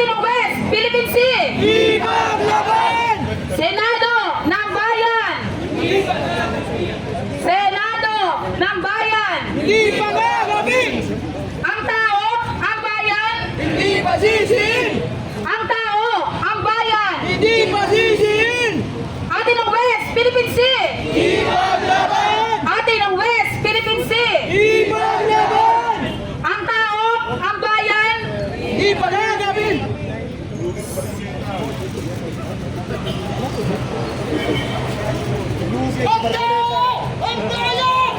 Atin ang West Philippine Sea. Ipaglaban! Senado ng Bayan. Senado ng Bayan. Hindi pangangamin! Ang tao, ang bayan. Hindi pasisiin! Ang tao, ang bayan. Hindi pasisiin! Atin ang West Philippine Sea. Ipaglaban! Atin ang West Philippine Sea. Ipaglaban! Ang tao, ang bayan. Hindi pangangamin! Ang tao! Ang bayan!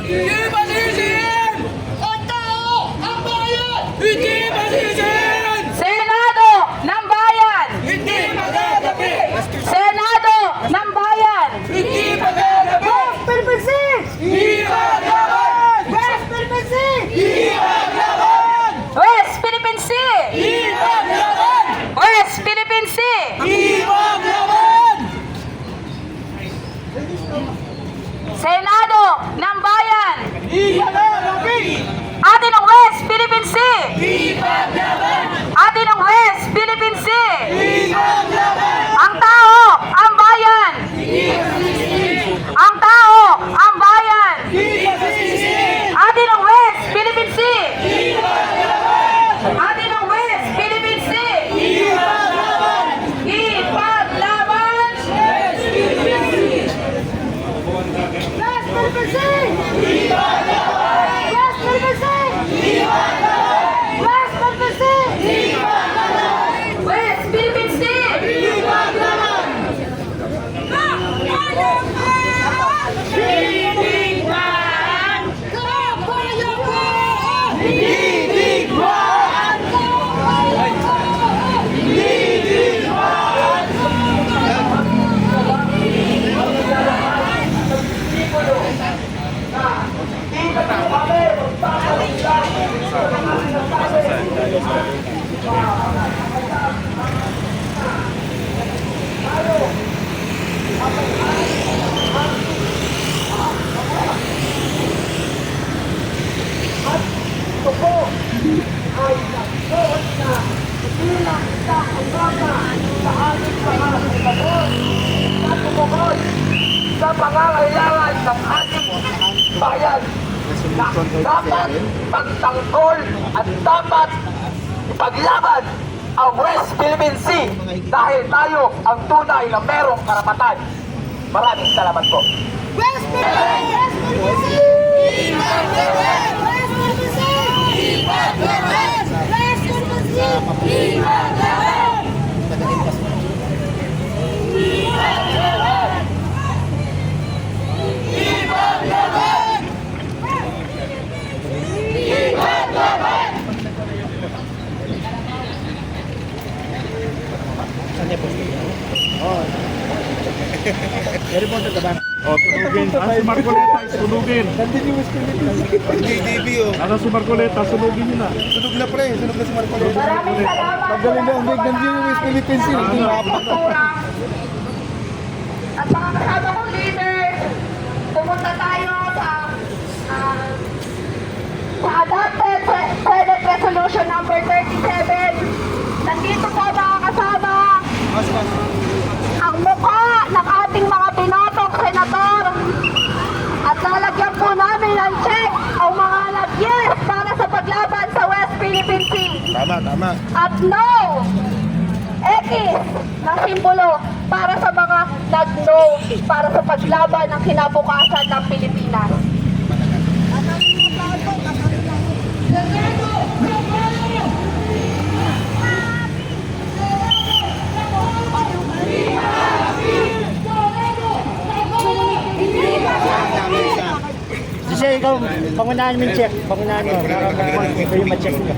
Hindi pasisiin! Ang tao! Ang bayan! Hindi pasisiin! Senado ng Bayan. Hindi magagabi! Senado ng Bayan. Hindi magagabi! Philippine Sea. Ipaglaban! West Philippine Sea. Ipaglaban! West Philippine Sea. Ipaglaban! West Philippine Sea. Ipaglaban! Senado ng Bayan. Ipaglaban! Atin ang West Philippine Sea. Ipaglaban! Atin ang West Philippine Sea. Ipaglaban! Ang tao, ang bayan. Ang tao, ang bayan. Atin ang West Philippine Sea. Atin ang West Philippine Sea. Ipaglaban. West Philippine Sea. West Philippine Sea. West Philippine Sea. West Philippine Sea. Ito po ay nagsuot na bilang isang usaga sa ating mga senador at tumukod sa pangangailangan ng ating bayan na dapat magtanggol at dapat ipaglaban ang West Philippine Sea dahil tayo ang tunay na merong karapatan. Maraming salamat po. West Philippine Sea. West Philippine Sea. West Philippine Sea. Oh, sunugin. Nasa si Marcoleta, sunugin. JDB oh. Nasa si Marcoleta, sunugin nyo na. Sunog na pre, sunog na si Marcoleta. Maraming salamat po. Magaling na ang bignan din yung West Philippines Sea. Ito nga pa. At mga kasama kong leaders, pumunta tayo sa adopted Senate Resolution number 37. Nandito po mga kasama ang mukha ng ating mga binotong senador. At lalagyan po namin ng check ang mga nag-yes para sa paglaban sa West Philippine Sea. Tama, tama. At no, X na simbolo para sa mga nag-no para sa paglaban ng kinabukasan ng Pilipinas. Kasi ikaw, pangunahan mo yung check. Pangunahan mo. Ikaw yung ma-check mo.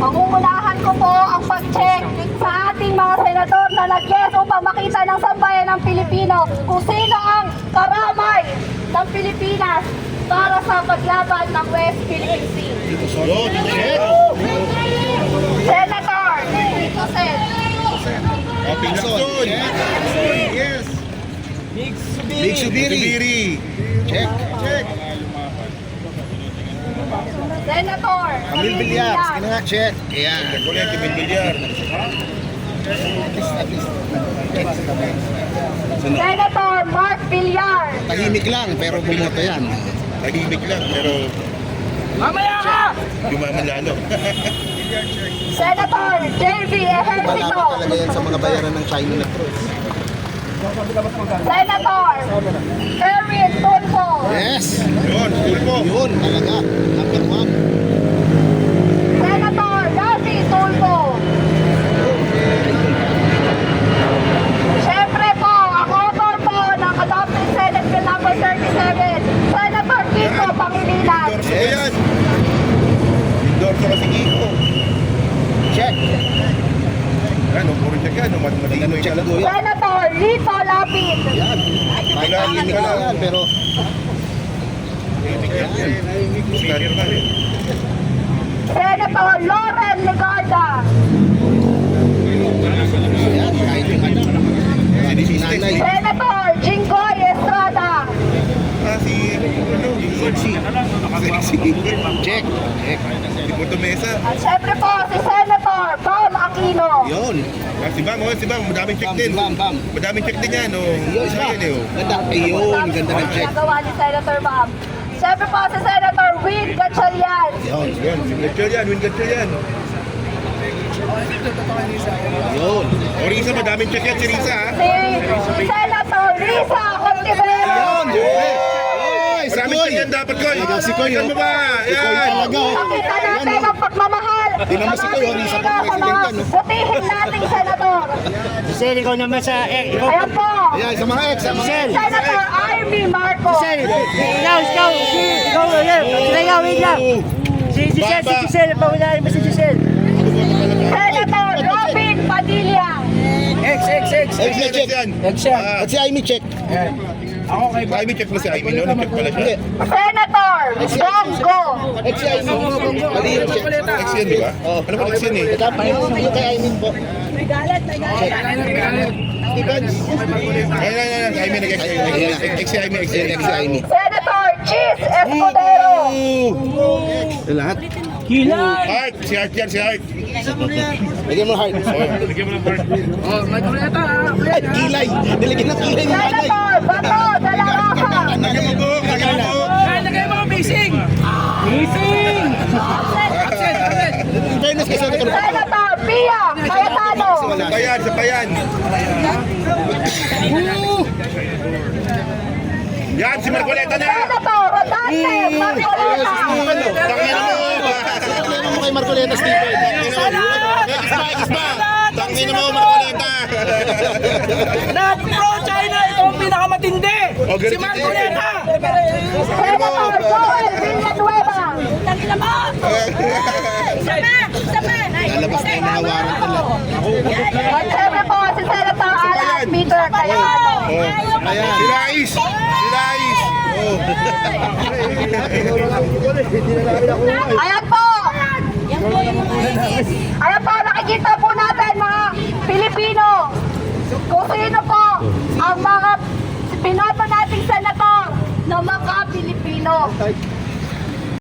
Pangungunahan ko po ang pag-check sa ating mga senador na nag-yes upang makita ng sambayan ng Pilipino kung sino ang karamay ng Pilipinas para sa paglaban ng West Philippine Sea. Senator Tito Sen. Bigson. Yes. Big Subiri. Check, check. Senator Camille Villar. Sige na nga, check. Ayan. Marcoleta, Villar. Senator Mark Villar. Tahimik lang, pero bumoto yan. Tahimik lang, pero Mamaya ka! yumaman lalo. Senator JV Malapit Ejercito. talaga yan sa mga bayaran ng China Electros. Senator Erwin Tulfo. Yes! Yun, Tulfo. Yun talaga. Number 1. Senator Rafi Tulfo. Siyempre po, ang author po ng Adopted Senate Bill number 37, Senator Kiko Pangilinan. Endorso ko yan. Endorso kasi Kiko. Check. Ano, puro check yan. Matino Check yung go yan. Senator Lito Lapid. Yan. Kahit tahimik lang yan, pero Career man eh. Senator Loren Legarda. yan, kahit yung ano. Si nanay. Senator Jinggoy Estrada. Si Sexy. Check. Check. Si Puto Mesa. At syempre po si Senator Bam Aquino. Yun. Si Bam, si Bam. Madaming check Bam, din. bam, bam. Madaming check din yan, oh. Yun, Isa yan, eh, oh. Ganda. Ayun, ganda ng check. Nagawa ni Senator Bam. Syempre po si Senator Win Gatchalian. Yun. Yun, signature yan. Win gatcher yan. Yun. O Risa, madaming check yan si Risa, ha? Si Senator Risa Contivero. Yun. Oy, si Maraming Koy. check yan dapat, Koy. Ikaw si Koy, Tingnan mo ba? Si Koy Yan. talaga, oh. Pakita natin ang pagmamahal. Tingnan mo si Koy, oh, Risa pang Sa mga president yan, no? butihin nating senador. Giselle, ikaw naman sa... ikaw, Ayan po. Ayan, sa mga ex, sa mga ex. Senator Amy Marcos. Giselle, ikaw, wait lang. Si Giselle, si Giselle, paunahin mo si Giselle. Senator Robin Padilla. Ex na check. yan. At si Amy check. Amy check mo si Amy, no? Check pala siya. Senator Bongo. Ex si Amy. Mali yung check. Ex yan, di ba? Ano ba ex yan, eh? Dapat yung kay Amy po. Evans. Ay, Amy nag-ex. Ex si Amy, ex si Ex si Amy. Senator Cheese Escudero. Lahat. Heart, si Heart yan, si Heart. Lagyan mo heart. Bigyan mo ng heart. Ay, kilay. Nilagyan ng kilay ni nanay. Senator Bato Dalaraca. Lagyan mo buhok, lagyan mo buhok. Lagay mo missing! In fairness kasi ako Senator Pia Cayetano. Sa bayan, sa bayan. Yan, si Marcoleta na. Senator Rodante Marcoleta. Tangina mo. Problema mo kay Marcoleta, Stephen. X ba? Tangina mo, Marcoleta. Na pro-China, ito ang pinakamatindi! O, ganun Si Marcoleta! Senator Joel Villanueva. Lalabas na yung mga warrant nila. At syempre po si Senator Alan Peter Cayetano. Ayan. Si Rais. Si Rais. Oh. Ayan po. Ayan po, nakikita po natin mga Pilipino kung sino po ang mga pinoto nating senator na mga Pilipino.